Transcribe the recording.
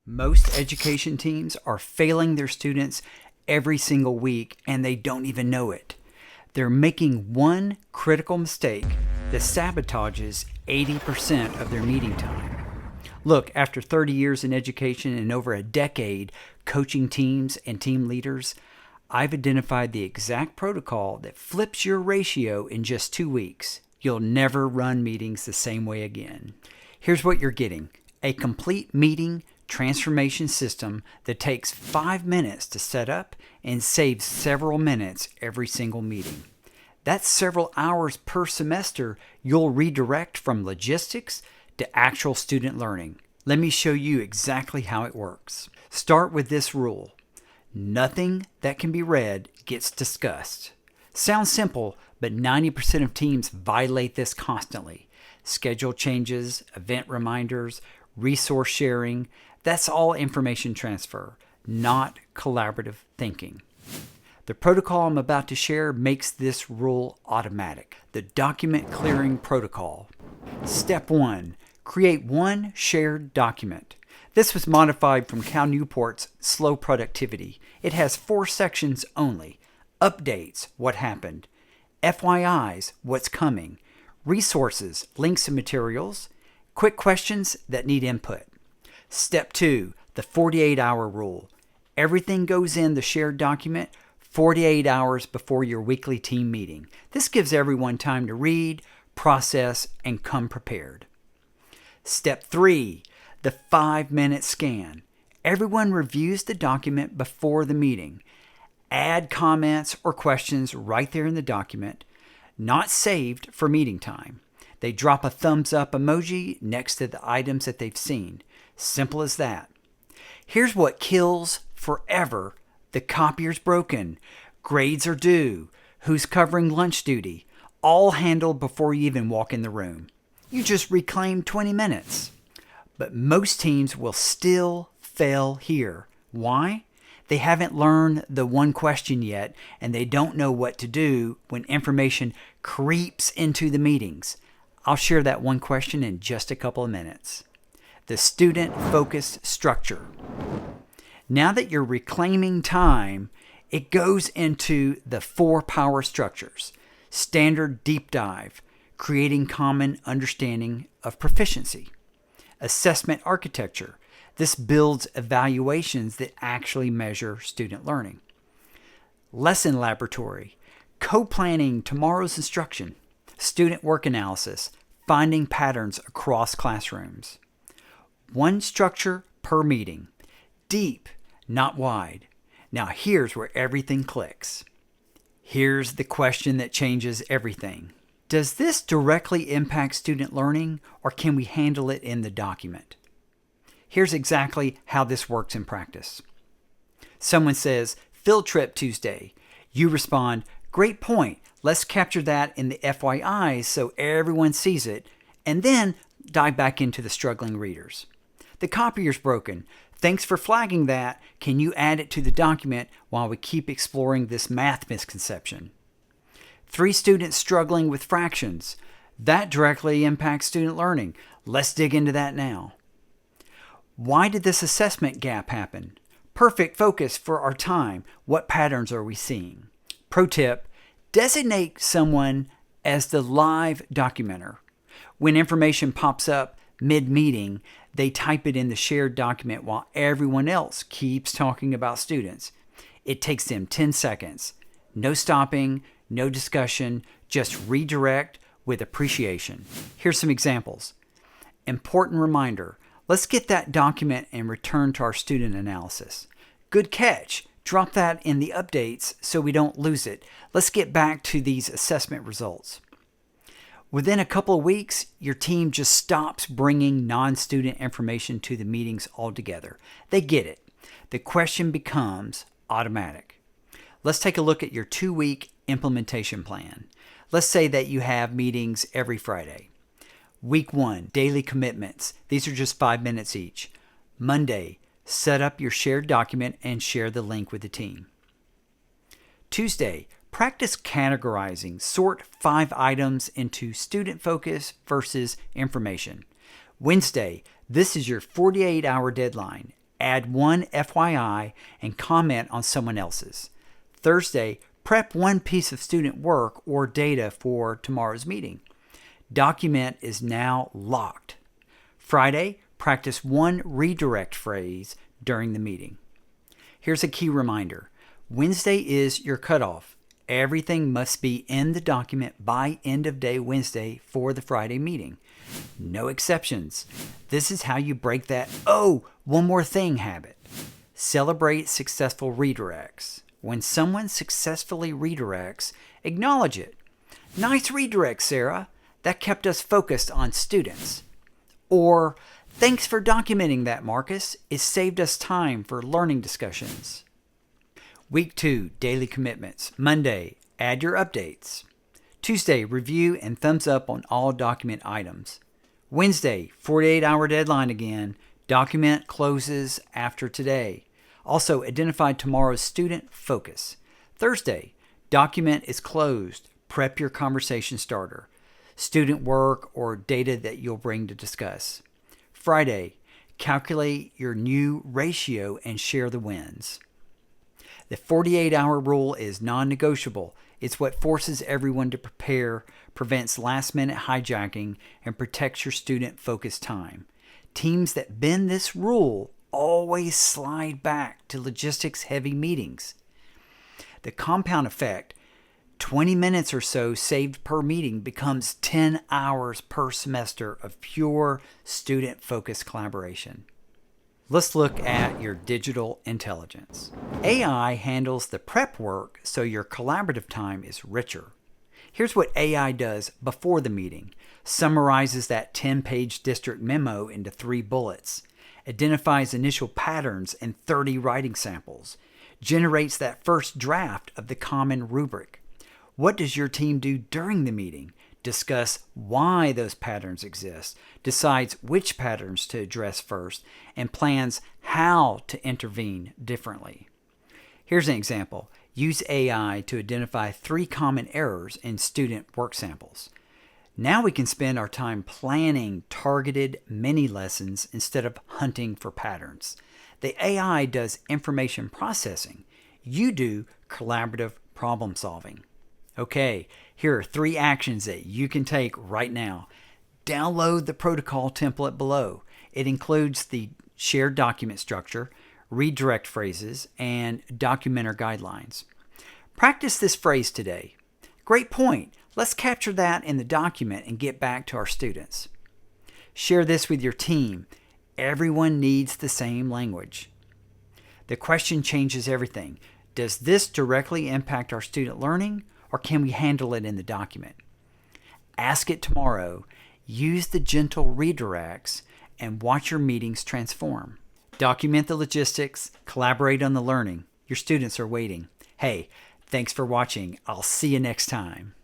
Most education teams are failing their students every single week and they don't even know it. They're making one critical mistake that sabotages 80% of their meeting time. Look, after 30 years in education and over a decade coaching teams and team leaders, I've identified the exact protocol that flips your ratio in just 2 weeks. You'll never run meetings the same way again. Here's what you're getting: a complete meeting transformation system that takes 5 minutes to set up and saves several minutes every single meeting. That's several hours per semester you'll redirect from logistics to actual student learning. Let me show you exactly how it works. Start with this rule: nothing that can be read gets discussed. Sounds simple, but 90% of teams violate this constantly. Schedule changes, event reminders, resource sharing, that's all information transfer, not collaborative thinking. The protocol I'm about to share makes this rule automatic. The document clearing protocol. Step 1, create one shared document. This was modified from Cal Newport's Slow Productivity. It has 4 sections only: updates, what happened; FYIs, what's coming; resources, links and materials; quick questions that need input. Step 2, the 48-hour rule. Everything goes in the shared document 48 hours before your weekly team meeting. This gives everyone time to read, process, and come prepared. Step 3, the 5-minute scan. Everyone reviews the document before the meeting. Add comments or questions right there in the document, not saved for meeting time. They drop a thumbs up emoji next to the items that they've seen. Simple as that. Here's what kills forever: the copier's broken, grades are due, who's covering lunch duty, all handled before you even walk in the room. You just reclaimed 20 minutes. But most teams will still fail here. Why? They haven't learned the one question yet, and they don't know what to do when information creeps into the meetings. I'll share that one question in just a couple of minutes. The student-focused structure. Now that you're reclaiming time, it goes into the 4 power structures. Standard deep dive, creating common understanding of proficiency. Assessment architecture. This builds evaluations that actually measure student learning. Lesson laboratory, co-planning tomorrow's instruction. Student work analysis, finding patterns across classrooms. One structure per meeting. Deep, not wide. Now here's where everything clicks. Here's the question that changes everything. Does this directly impact student learning, or can we handle it in the document? Here's exactly how this works in practice. Someone says, "Field trip Tuesday." You respond, "Great point. Let's capture that in the FYIs so everyone sees it," and then dive back into the struggling readers. The copier's broken. Thanks for flagging that. Can you add it to the document while we keep exploring this math misconception? 3 students struggling with fractions. That directly impacts student learning. Let's dig into that now. Why did this assessment gap happen? Perfect focus for our time. What patterns are we seeing? Pro tip: designate someone as the live documenter. When information pops up mid-meeting, they type it in the shared document while everyone else keeps talking about students. It takes them 10 seconds. No stopping, no discussion, just redirect with appreciation. Here's some examples. Important reminder: let's get that document and return to our student analysis. Good catch. Drop that in the updates so we don't lose it. Let's get back to these assessment results. Within a couple of weeks, your team just stops bringing non-student information to the meetings altogether. They get it. The question becomes automatic. Let's take a look at your 2-week implementation plan. Let's say that you have meetings every Friday. Week 1, daily commitments. These are just 5 minutes each. Monday, set up your shared document and share the link with the team. Tuesday, practice categorizing. Sort 5 items into student focus versus information. Wednesday, this is your 48-hour deadline. add one FYI and comment on someone else's. Thursday, prep one piece of student work or data for tomorrow's meeting. Document is now locked. Friday, practice one redirect phrase during the meeting. Here's a key reminder. Wednesday is your cutoff. Everything must be in the document by end of day Wednesday for the Friday meeting. No exceptions. This is how you break that one more thing habit. Celebrate successful redirects. When someone successfully redirects, acknowledge it. Nice redirect, Sarah. That kept us focused on students. Or, thanks for documenting that, Marcus. It saved us time for learning discussions. Week 2, daily commitments. Monday, add your updates. Tuesday, review and thumbs up on all document items. Wednesday, 48-hour deadline again. Document closes after today. Also, identify tomorrow's student focus. Thursday, document is closed. Prep your conversation starter. Student work or data that you'll bring to discuss. Friday, calculate your new ratio and share the wins. The 48-hour rule is non-negotiable. It's what forces everyone to prepare, prevents last-minute hijacking, and protects your student-focused time. Teams that bend this rule always slide back to logistics-heavy meetings. The compound effect, 20 minutes or so saved per meeting, becomes 10 hours per semester of pure student-focused collaboration. Let's look at your digital intelligence. AI handles the prep work so your collaborative time is richer. Here's what AI does before the meeting. Summarizes that 10-page district memo into 3 bullets. Identifies initial patterns and 30 writing samples. Generates that first draft of the common rubric. What does your team do during the meeting? Discuss why those patterns exist, decides which patterns to address first, and plans how to intervene differently. Here's an example. Use AI to identify 3 common errors in student work samples. Now we can spend our time planning targeted mini lessons instead of hunting for patterns. The AI does information processing. You do collaborative problem solving. Okay, here are 3 actions that you can take right now. Download the protocol template below. It includes the shared document structure, redirect phrases, and documenter guidelines. Practice this phrase today. Great point. Let's capture that in the document and get back to our students. Share this with your team. Everyone needs the same language. The question changes everything. Does this directly impact our student learning, or can we handle it in the document? Ask it tomorrow. Use the gentle redirects and watch your meetings transform. Document the logistics, collaborate on the learning. Your students are waiting. Hey, thanks for watching. I'll see you next time.